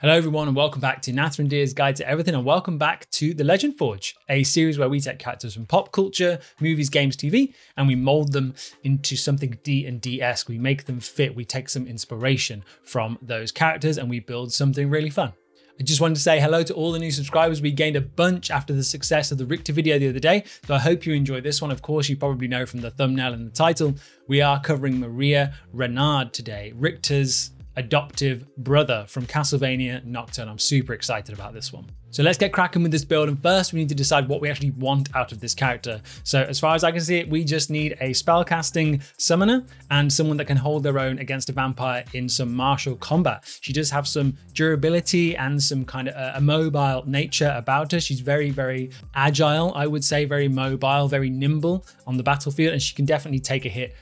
Hello everyone and welcome back to Nathan and Deer's Guide to Everything, and welcome back to The Legend Forge, a series where we take characters from pop culture, movies, games, TV, and we mold them into something D&D-esque. We make them fit, we take some inspiration from those characters and we build something really fun. I just wanted to say hello to all the new subscribers. We gained a bunch after the success of the Richter video the other day, so I hope you enjoyed this one. Of course, you probably know from the thumbnail and the title, we are covering Maria Renard today, Richter's adoptive brother from Castlevania Nocturne. I'm super excited about this one. So let's get cracking with this build, and first we need to decide what we actually want out of this character. So as far as I can see it, we just need a spellcasting summoner and someone that can hold their own against a vampire in some martial combat. She does have some durability and some kind of a mobile nature about her. She's very, very agile, I would say, very mobile, very nimble on the battlefield, and she can definitely take a hit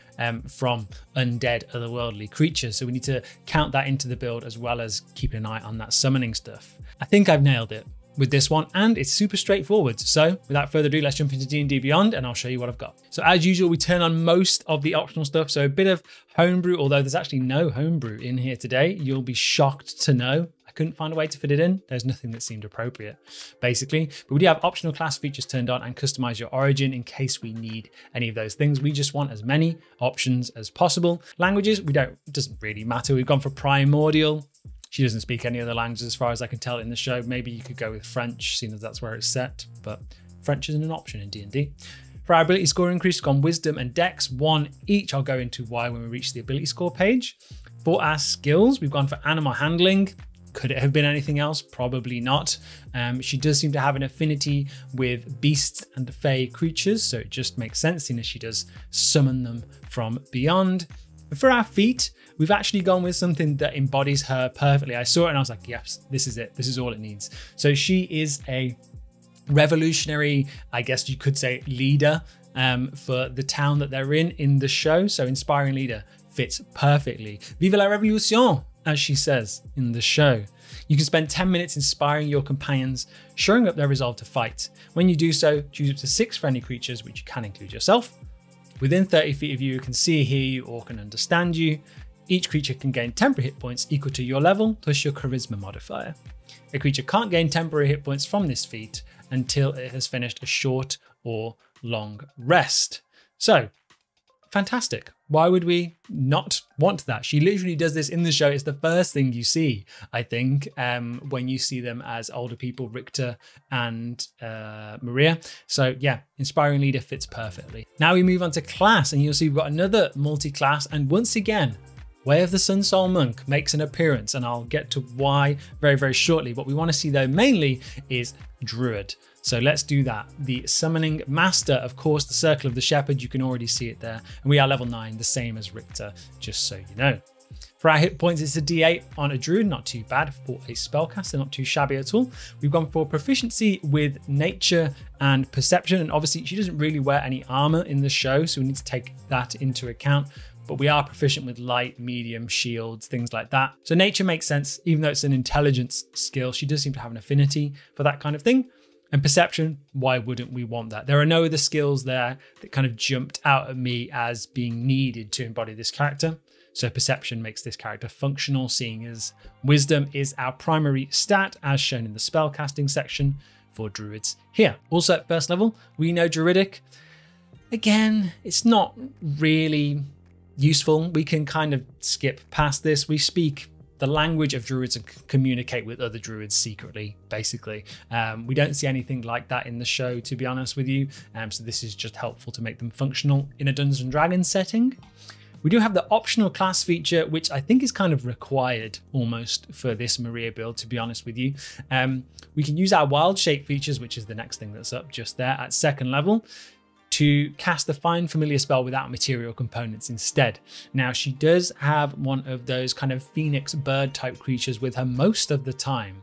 from undead otherworldly creatures. So we need to count that into the build as well as keeping an eye on that summoning stuff. I think I've nailed it with this one, and it's super straightforward. So without further ado, let's jump into D&D Beyond and I'll show you what I've got. So as usual, we turn on most of the optional stuff. So a bit of homebrew, although there's actually no homebrew in here today. You'll be shocked to know I couldn't find a way to fit it in. There's nothing that seemed appropriate, basically. But we do have optional class features turned on and customize your origin in case we need any of those things. We just want as many options as possible. Languages, it doesn't really matter. We've gone for primordial. She doesn't speak any other languages as far as I can tell in the show. Maybe you could go with French, seeing as that's where it's set, but French isn't an option in D&D. For our ability score increase, we've gone Wisdom and Dex, 1 each. I'll go into why when we reach the ability score page. For our skills, we've gone for Animal Handling. Could it have been anything else? Probably not. She does seem to have an affinity with beasts and fey creatures, so it just makes sense, seeing as she does summon them from beyond. For our feat, we've actually gone with something that embodies her perfectly. I saw it and I was like, yes, this is it. This is all it needs. So she is a revolutionary, I guess you could say, leader for the town that they're in the show. So inspiring leader fits perfectly. Vive la révolution, as she says in the show. You can spend 10 minutes inspiring your companions, showing up their resolve to fight. When you do so, choose up to 6 friendly creatures, which you can include yourself, within 30 feet of you who can see, hear you, or can understand you. Each creature can gain temporary hit points equal to your level plus your charisma modifier. A creature can't gain temporary hit points from this feat until it has finished a short or long rest. So, fantastic. Why would we not want that? She literally does this in the show. It's the first thing you see, I think, when you see them as older people, Richter and Maria. So yeah, inspiring leader fits perfectly. Now we move on to class, and you'll see we've got another multi-class, and once again, Way of the Sun Soul Monk makes an appearance, and I'll get to why very, very shortly. What we want to see though mainly is Druid. So let's do that. The Summoning Master, of course, the Circle of the Shepherd, you can already see it there. And we are level 9, the same as Richter, just so you know. For our hit points, it's a D8 on a Druid, not too bad. For a Spellcaster, not too shabby at all. We've gone for proficiency with Nature and Perception, and obviously she doesn't really wear any armor in the show, so we need to take that into account. But we are proficient with light, medium, shields, things like that. So nature makes sense, even though it's an intelligence skill. She does seem to have an affinity for that kind of thing. And perception, why wouldn't we want that? There are no other skills there that kind of jumped out at me as being needed to embody this character. So perception makes this character functional, seeing as wisdom is our primary stat, as shown in the spellcasting section for druids here. Also at first level, we know druidic. Again, it's not really useful. We can kind of skip past this. We speak the language of druids and communicate with other druids secretly, basically. We don't see anything like that in the show, to be honest with you. So this is just helpful to make them functional in a Dungeons and Dragons setting. We do have the optional class feature, which I think is kind of required almost for this Maria build, to be honest with you. We can use our wild shape features, which is the next thing that's up just there at 2nd level, to cast the Find Familiar spell without material components instead. Now, she does have one of those kind of phoenix bird type creatures with her most of the time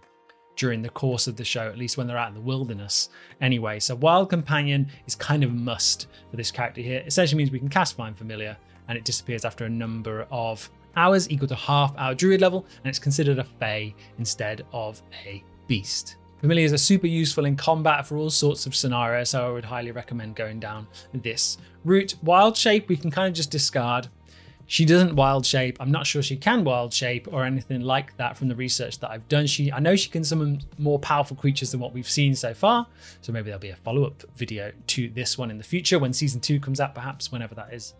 during the course of the show, at least when they're out in the wilderness anyway. So Wild Companion is kind of a must for this character here. It essentially means we can cast Find Familiar and it disappears after a number of hours equal to half our druid level, and it's considered a fae instead of a beast. Familiars are super useful in combat for all sorts of scenarios, so I would highly recommend going down this route. Wild shape, we can kind of just discard. She doesn't wild shape. I'm not sure she can wild shape or anything like that from the research that I've done. I know she can summon more powerful creatures than what we've seen so far. So maybe there'll be a follow-up video to this one in the future when season 2 comes out, perhaps whenever that is.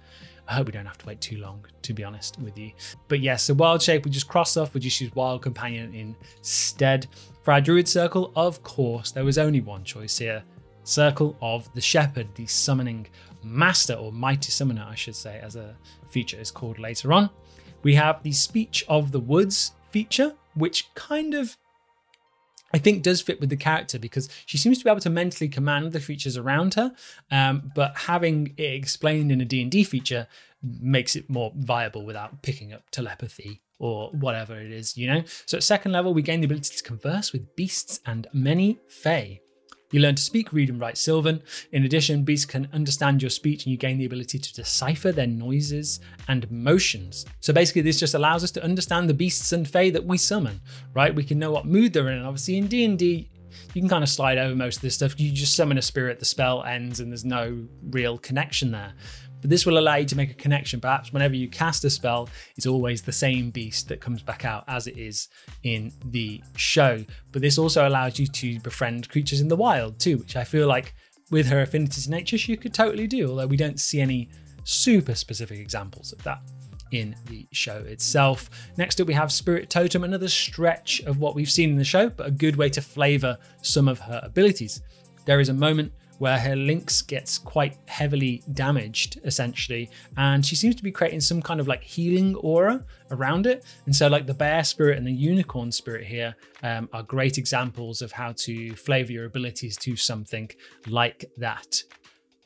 I hope we don't have to wait too long, to be honest with you. But yes, so wild shape, we just cross off, we just use wild companion instead. For our druid circle, of course, there was only one choice here. Circle of the Shepherd, the summoning master, or mighty summoner, I should say, as a feature is called later on. We have the Speech of the Woods feature, which kind of, I think, does fit with the character because she seems to be able to mentally command the creatures around her, but having it explained in a D&D feature makes it more viable without picking up telepathy or whatever it is, you know? So at second level, we gain the ability to converse with beasts and many fae. You learn to speak, read, and write Sylvan. In addition, beasts can understand your speech and you gain the ability to decipher their noises and motions. So basically, this just allows us to understand the beasts and fae that we summon, right? We can know what mood they're in. And obviously in D&D, you can kind of slide over most of this stuff. You just summon a spirit, the spell ends, and there's no real connection there. But this will allow you to make a connection. Perhaps whenever you cast a spell, it's always the same beast that comes back out as it is in the show. But this also allows you to befriend creatures in the wild too, which I feel like with her affinity to nature, she could totally do, although we don't see any super specific examples of that in the show itself. Next up, we have Spirit Totem, another stretch of what we've seen in the show, but a good way to flavor some of her abilities. There is a moment where her lynx gets quite heavily damaged, essentially, and she seems to be creating some kind of like healing aura around it. And so like the bear spirit and the unicorn spirit here are great examples of how to flavor your abilities to something like that.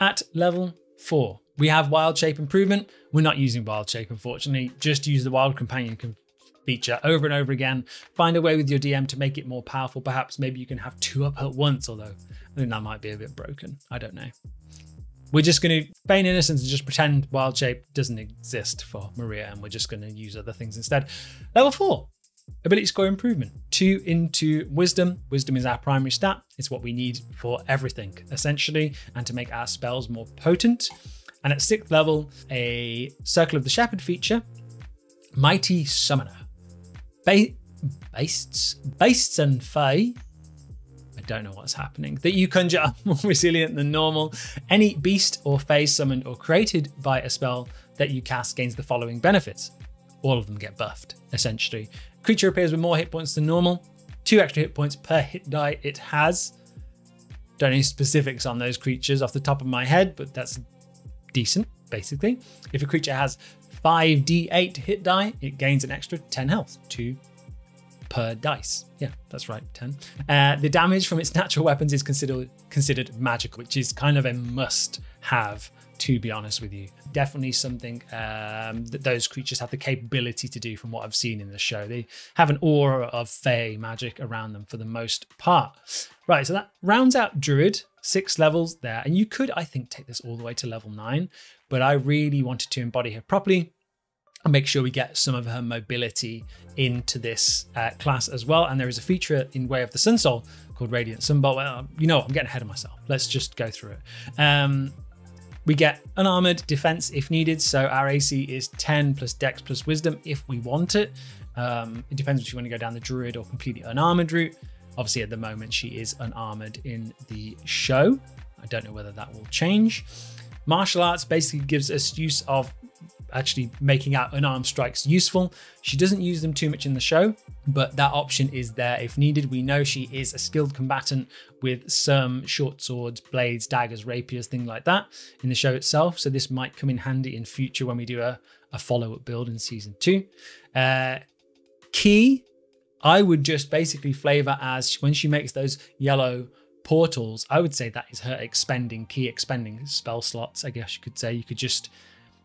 At level 4, we have wild shape improvement. We're not using wild shape, unfortunately. Just use the wild companion feature over and over again. Find a way with your DM to make it more powerful. Perhaps maybe you can have 2 up at once, although I think that might be a bit broken. I don't know. We're just going to feign innocence and just pretend wild shape doesn't exist for Maria, and we're just going to use other things instead. Level 4, ability score improvement. 2 into wisdom. Wisdom is our primary stat. It's what we need for everything, essentially, and to make our spells more potent. And at 6th level, a Circle of the Shepherd feature, Mighty Summoner. Beasts and fae, I don't know what's happening, that you conjure are more resilient than normal. Any beast or fae summoned or created by a spell that you cast gains the following benefits. All of them get buffed, essentially. Creature appears with more hit points than normal, 2 extra hit points per hit die it has. Don't know specifics on those creatures off the top of my head, but that's decent, basically. If a creature has 5d8 hit die, it gains an extra 10 health, 2 per dice. Yeah, that's right, 10. The damage from its natural weapons is considered magical, which is kind of a must-have, to be honest with you. Definitely something that those creatures have the capability to do from what I've seen in the show. They have an aura of fae magic around them for the most part. Right, so that rounds out Druid, 6 levels there. And you could, I think, take this all the way to level 9, but I really wanted to embody her properly and make sure we get some of her mobility into this class as well. And there is a feature in Way of the Sun Soul called Radiant Sunbolt. Well, you know what, I'm getting ahead of myself. Let's just go through it. We get unarmored defense if needed. So our AC is 10 plus dex plus wisdom if we want it. It depends if you want to go down the druid or completely unarmored route. Obviously at the moment she is unarmored in the show. I don't know whether that will change. Martial arts basically gives us use of actually making our unarmed strikes useful. She doesn't use them too much in the show, but that option is there if needed. We know she is a skilled combatant with some short swords, blades, daggers, rapiers, things like that in the show itself. So this might come in handy in future when we do a follow-up build in season 2. Key, I would just basically flavor as when she makes those yellow portals, I would say that is her expending spell slots, I guess you could say. You could just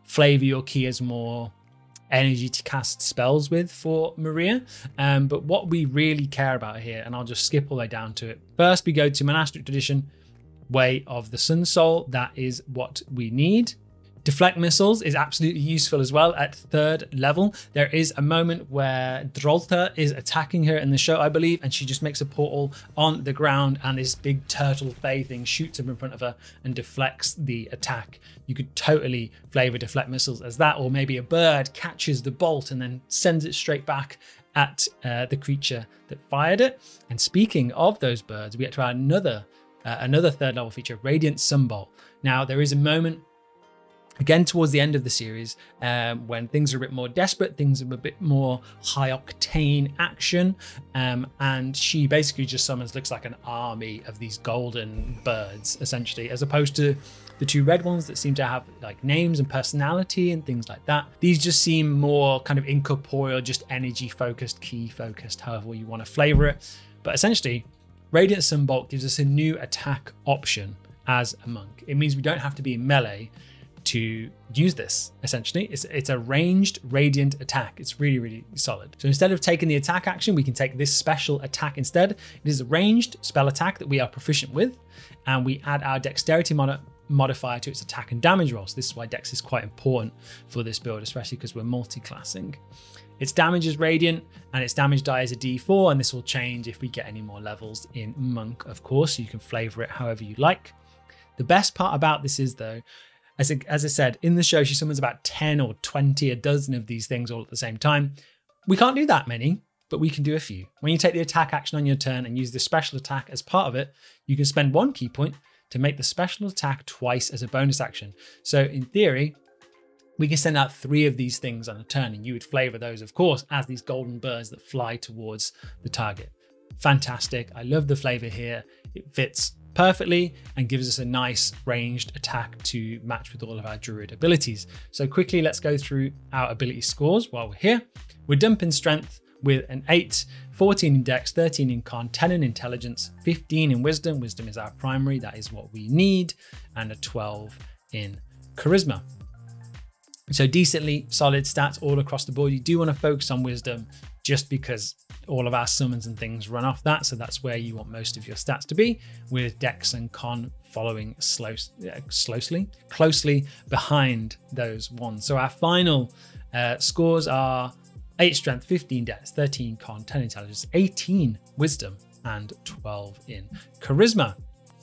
flavor your key as more energy to cast spells with for Maria. But what we really care about here, and I'll just skip all the way down to it. First, we go to Monastic Tradition, Way of the Sun Soul. That is what we need. Deflect missiles is absolutely useful as well at 3rd level. There is a moment where Drolta is attacking her in the show, I believe, and she just makes a portal on the ground and this big turtle fae thing shoots up in front of her and deflects the attack. You could totally flavor deflect missiles as that, or maybe a bird catches the bolt and then sends it straight back at the creature that fired it. And speaking of those birds, we get to our another 3rd level feature, Radiant Sunbolt. Now, there is a moment again towards the end of the series when things are a bit more desperate, things are a bit more high octane action, and she basically just summons, looks like an army of these golden birds essentially, as opposed to the 2 red ones that seem to have like names and personality and things like that. These just seem more kind of incorporeal, just energy focused, key focused, however you want to flavor it. But essentially, Radiant Sunbolt gives us a new attack option as a monk. It means we don't have to be in melee to use this. Essentially, it's a ranged radiant attack. It's really, really solid. So instead of taking the attack action, we can take this special attack instead. It is a ranged spell attack that we are proficient with, and we add our dexterity modifier to its attack and damage roll. So this is why dex is quite important for this build, especially because we're multi-classing. Its damage is radiant and its damage die is a d4, and this will change if we get any more levels in monk, of course. So you can flavor it however you like. The best part about this is, though, as I said, in the show, she summons about 10 or 20, a dozen of these things all at the same time. We can't do that many, but we can do a few. When you take the attack action on your turn and use the special attack as part of it, you can spend 1 key point to make the special attack twice as a bonus action. So in theory, we can send out 3 of these things on a turn, and you would flavor those, of course, as these golden birds that fly towards the target. Fantastic. I love the flavor here. It fits perfectly and gives us a nice ranged attack to match with all of our druid abilities. So quickly, let's go through our ability scores while we're here. We're dumping strength with an 8, 14 in dex, 13 in con, 10 in intelligence, 15 in wisdom. Wisdom is our primary, that is what we need, and a 12 in charisma. So decently solid stats all across the board. You do want to focus on wisdom just because all of our summons and things run off that. So that's where you want most of your stats to be, with dex and con following closely behind those ones. So our final scores are 8 strength, 15 dex, 13 con, 10 intelligence, 18 wisdom, and 12 in charisma.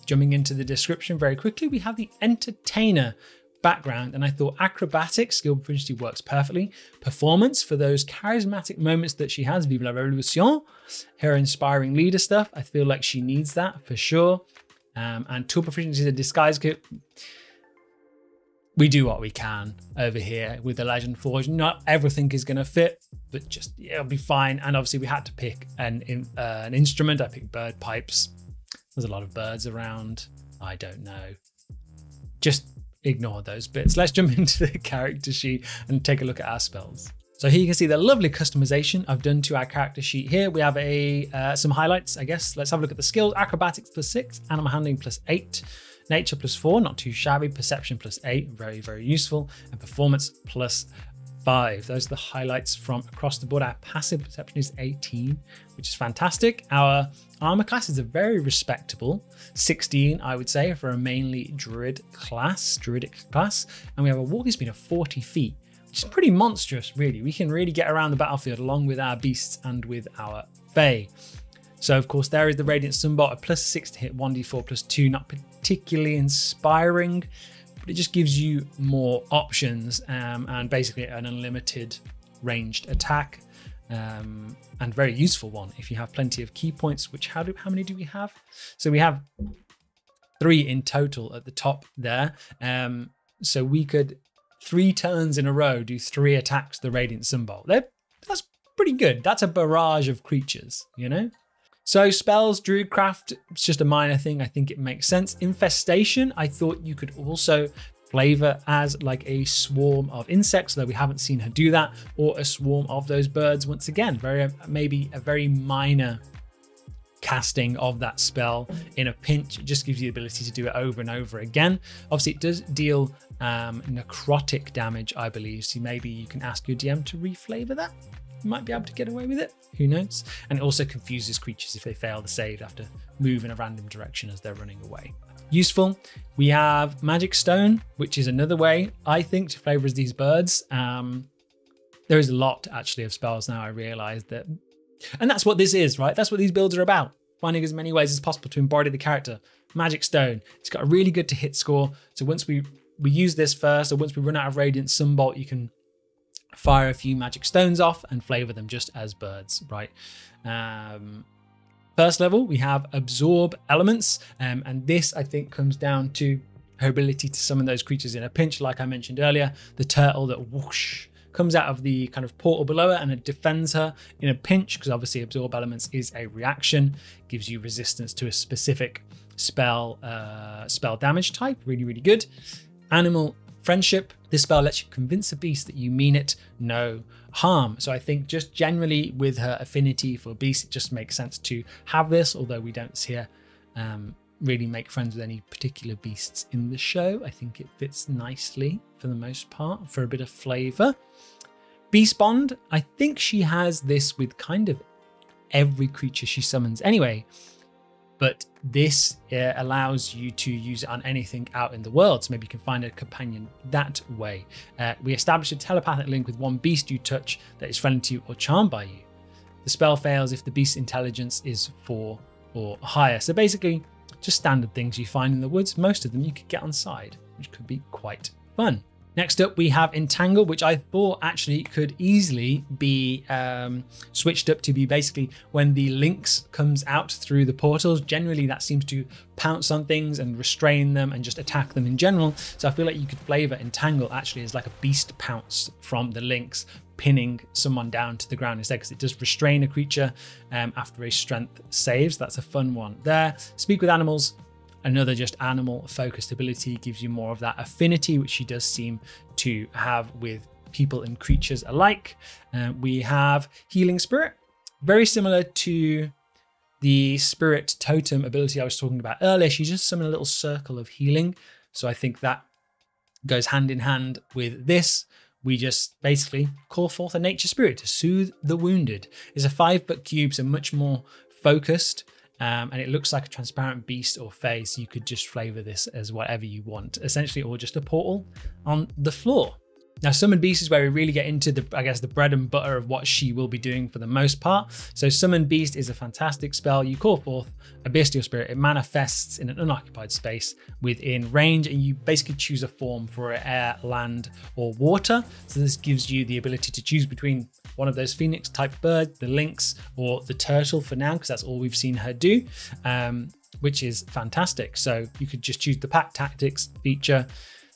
Jumping into the description very quickly, we have the entertainer background, and I thought acrobatic skill proficiency works perfectly. Performance for those charismatic moments that she has, Vive la Revolution, her inspiring leader stuff, I feel like she needs that for sure. And tool proficiency, the disguise kit, we do what we can over here with the Legend Forge. Not everything is going to fit, but just it'll be fine. And obviously we had to pick an instrument. I picked bird pipes. There's a lot of birds around. I don't know. Just ignore those bits. Let's jump into the character sheet and take a look at our spells. So here you can see the lovely customization I've done to our character sheet here. We have some highlights, I guess. Let's have a look at the skills. Acrobatics +6, animal handling +8, nature +4, not too shabby, perception +8, very, very useful, and performance +5. Those are the highlights from across the board. Our passive perception is 18, which is fantastic. Our armor class is a very respectable 16, I would say, for a mainly druidic class. And we have a walking speed of 40 feet, which is pretty monstrous, really. We can really get around the battlefield along with our beasts and with our fae. So of course there is the Radiant Sunbolt, a +6 to hit, 1d4 +2, not particularly inspiring, but it just gives you more options and basically an unlimited ranged attack, and very useful one if you have plenty of key points, which how many do we have? So we have 3 in total at the top there. So we could 3 turns in a row do 3 attacks the Radiant Sunbolt. That's pretty good. That's a barrage of creatures, you know? So spells, Druidcraft, it's just a minor thing. I think it makes sense. Infestation, I thought you could also flavor as like a swarm of insects, though we haven't seen her do that, or a swarm of those birds. Once again, maybe a very minor casting of that spell in a pinch. It just gives you the ability to do it over and over again. Obviously, it does deal necrotic damage, I believe. So maybe you can ask your DM to reflavor that. you might be able to get away with it. Who knows? And it also confuses creatures if they fail the save after move in a random direction as they're running away. Useful. We have Magic Stone, which is another way, I think, to flavor as these birds. There is a lot actually of spells now, I realize that. And that's what this is, right? That's what these builds are about. Finding as many ways as possible to embody the character. Magic Stone. It's got a really good to hit score. So once we use this first, or once we run out of Radiant Sunbolt, you can fire a few Magic Stones off and flavor them just as birds, right? First level, we have Absorb Elements. And this, I think, comes down to her ability to summon those creatures in a pinch, like I mentioned earlier. The turtle that whoosh comes out of the kind of portal below her and it defends her in a pinch, because obviously Absorb Elements is a reaction, gives you resistance to a specific spell damage type. Really, really good. Animal Friendship. This spell lets you convince a beast that you mean it no harm. So I think just generally with her affinity for beasts, it just makes sense to have this, although we don't see her really make friends with any particular beasts in the show. I think it fits nicely for the most part for a bit of flavor. Beast Bond, I think she has this with kind of every creature she summons anyway, but this allows you to use it on anything out in the world, so maybe you can find a companion that way. We establish a telepathic link with one beast you touch that is friendly to you or charmed by you. The spell fails if the beast's intelligence is 4 or higher. So basically, just standard things you find in the woods. Most of them you could get on side, which could be quite fun. Next up, we have Entangle, which I thought actually could easily be switched up to be basically when the lynx comes out through the portals. Generally, that seems to pounce on things and restrain them and just attack them in general. So I feel like you could flavor Entangle actually as like a beast pounce from the lynx, pinning someone down to the ground instead, because it does restrain a creature after a strength save. So that's a fun one there. Speak with Animals. Another just animal focused ability, gives you more of that affinity, which she does seem to have with people and creatures alike. We have Healing Spirit, very similar to the Spirit Totem ability I was talking about earlier. She just summoned a little circle of healing. So I think that goes hand in hand with this. We just basically call forth a nature spirit to soothe the wounded. It's a 5-foot cube, so much more focused. And it looks like a transparent beast or fae, so you could just flavor this as whatever you want, essentially, or just a portal on the floor. Now, Summon Beast is where we really get into the, I guess, the bread and butter of what she will be doing for the most part. So Summon Beast is a fantastic spell. You call forth a bestial spirit. It manifests in an unoccupied space within range, and you basically choose a form for air, land, or water. So this gives you the ability to choose between one of those phoenix type birds, the lynx, or the turtle for now, because that's all we've seen her do, which is fantastic. So you could just choose the pack tactics feature.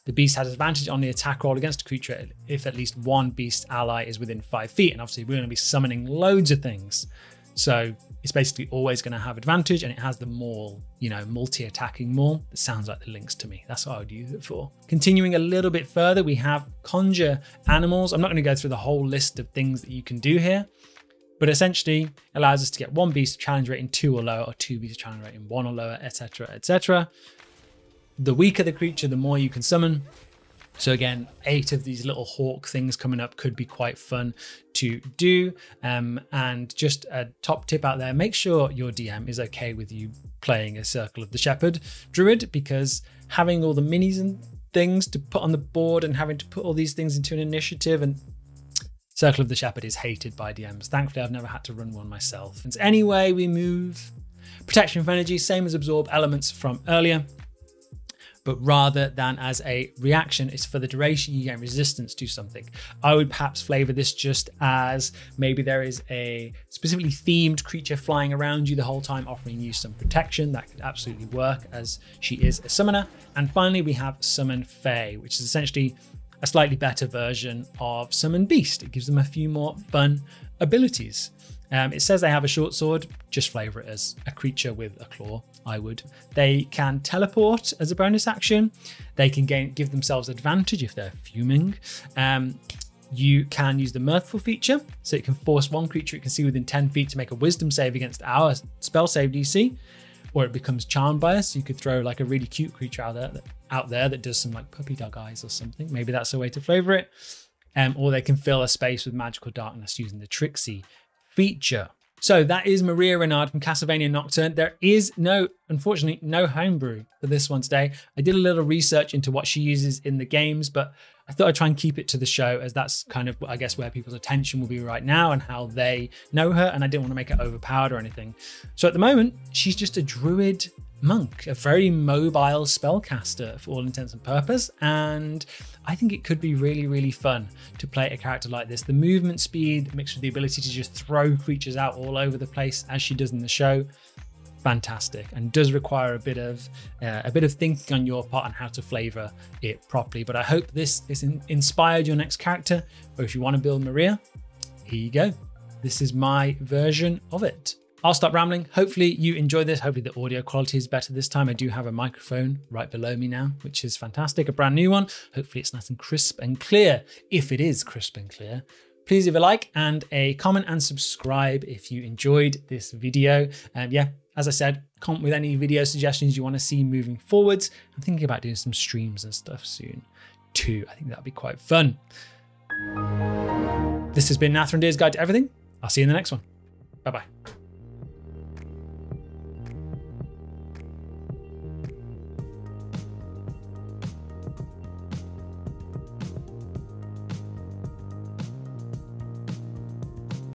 The beast has advantage on the attack roll against a creature if at least one beast ally is within 5 feet. And obviously we're going to be summoning loads of things. So it's basically always going to have advantage, and it has the maul, you know, multi-attacking maul. It sounds like the lynx to me. That's what I would use it for. Continuing a little bit further, we have Conjure Animals. I'm not going to go through the whole list of things that you can do here, but essentially allows us to get one beast challenge rating 2 or lower, or 2 beast challenge rating 1 or lower, etc., etc. The weaker the creature, the more you can summon. So again, 8 of these little hawk things coming up could be quite fun to do. And just a top tip out there, make sure your DM is okay with you playing a Circle of the Shepherd Druid, because having all the minis and things to put on the board and having to put all these things into an initiative, and Circle of the Shepherd is hated by DMs. Thankfully, I've never had to run one myself. And anyway, we move Protection for Energy, same as Absorb Elements from earlier. But rather than as a reaction, it's for the duration you gain resistance to something. I would perhaps flavor this just as maybe there is a specifically themed creature flying around you the whole time, offering you some protection. That could absolutely work, as she is a summoner. And finally, we have Summon Fae, which is essentially a slightly better version of Summon Beast. It gives them a few more fun abilities. It says they have a short sword. Just flavor it as a creature with a claw, I would. They can teleport as a bonus action. They can give themselves advantage if they're fuming. You can use the Mirthful feature, so it can force one creature it can see within 10 feet to make a wisdom save against our spell save DC, or it becomes charmed by us. So you could throw like a really cute creature out there that does some like puppy dog eyes or something. Maybe that's a way to flavor it. or they can fill a space with magical darkness using the Trixie feature. So that is Maria Renard from Castlevania Nocturne. There is unfortunately, no homebrew for this one today. I did a little research into what she uses in the games, but I thought I'd try and keep it to the show, as that's kind of, I guess, where people's attention will be right now and how they know her, and I didn't want to make it overpowered or anything. So at the moment, she's just a druid monk, a very mobile spellcaster for all intents and purpose, and I think it could be really, really fun to play a character like this. The movement speed mixed with the ability to just throw creatures out all over the place as she does in the show, fantastic, and does require a bit of thinking on your part on how to flavor it properly. But I hope this inspired your next character, or if you want to build Maria, here you go. This is my version of it. I'll stop rambling. Hopefully you enjoyed this. Hopefully the audio quality is better this time. I do have a microphone right below me now, which is fantastic. A brand new one. Hopefully it's nice and crisp and clear. If it is crisp and clear, please leave a like and a comment and subscribe if you enjoyed this video. Yeah, as I said, comment with any video suggestions you want to see moving forwards. I'm thinking about doing some streams and stuff soon too. I think that'd be quite fun. This has been Nathrandir's Guide to Everything. I'll see you in the next one. Bye-bye.